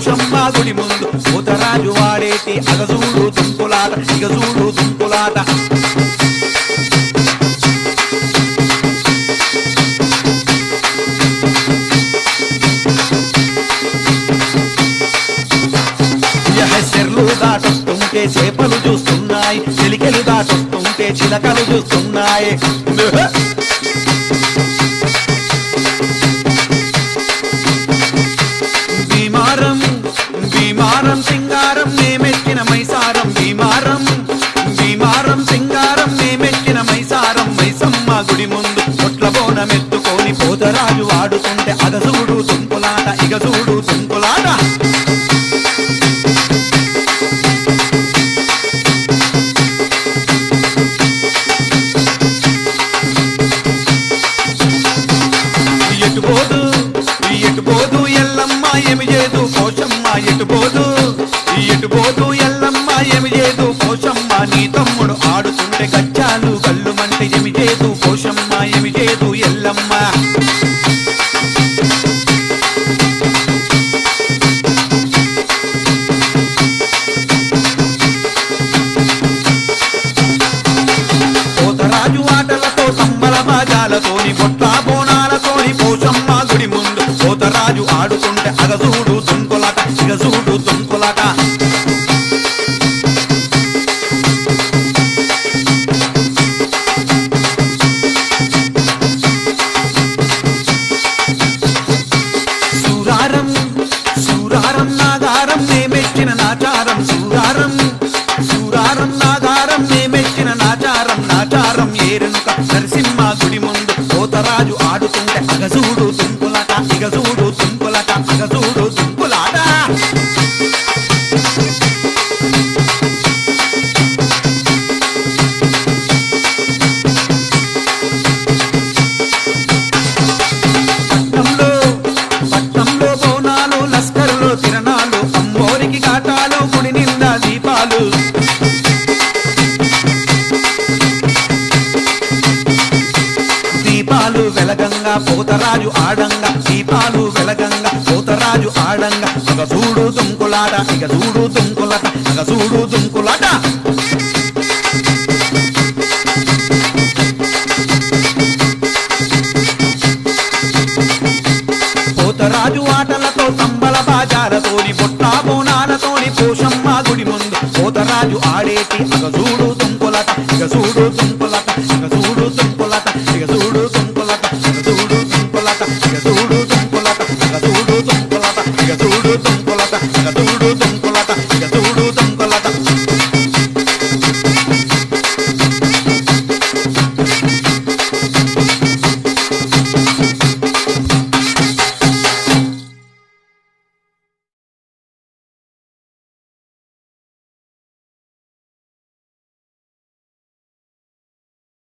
పోషమ్మ గుడి ముందు పోతరాజు వాడేటి అగజూడు తుంకులాట ఇగజూడు తుంకులాట చెర్లు దాటొస్తుంటే చేపలు చూస్తున్నాయి చిలికలు దాటొస్తుంటే చిలకలు చూస్తున్నాయి భీమారం భీమారం సింగారం నేమెక్కిన మైసారం భీమారం భీమారం సింగారం నేమెక్కిన మైసారం మైసమ్మ గుడి ముందు పొట్ల బోనమెత్తుకొని పోతరాజు ఆడుతుంటే అగజూడు తుంపులాట ఇగజూడు తుంపులాట ఎటుపోదు ఎల్లమ్మ ఏమి చేదు పోషమ్మ ఎటుపోదు ఎల్లమ్మ ఏమి చేదు పోషమ్మ నీ తమ్ముడు ఆడుతుంటే గచ్చాలు గల్లుమంటే ఏమి చేదు పోషమ్మ ఏమి చేదు ఎల్లమ్మ పోతరాజు ఆటలతో సంబల బాజాలతోని పొట్లా బోనాలతోని పోషమ్మ గుడి ముందు పోతరాజు ఆడుతుంటే అగజూడు తుంకులాట ఇగజూడు తుంకులాట సూరారం సూరారం నాగారం నేమెచ్చిన నాచారం సూరారం సూరారం నాగారం నేమెచ్చిన నాచారం నాచారం ఏరెనుక నరసింహ గుడి ముందు పోతరాజు ఆడుతుంటే అగజూడు తుంకులాట ఇగజూడు తుంకులాట అగజూడు తుంకులాట పట్నంలో బోనాలు లస్కరులో తిరణాలు అమ్మోరికి కాటాలు గుడి నిండా దీపాలు దీపాలు వెలగంగా పోతరాజు ఆడంగా దీపాలు వెలగంగా పోతరాజు ఆడంగా అగజూడు తుంకులాట ఇగజూడు తుంకులాట అగజూడు తుంకులాట పోతరాజు ఆటలతో సంబల బాజాలతోని పొట్టా బోనాలతోని పోషమ్మ గుడి ముందు పోతరాజు ఆడేటి అగజూడు తుంకులాట ఇగజూడు తుంకులాట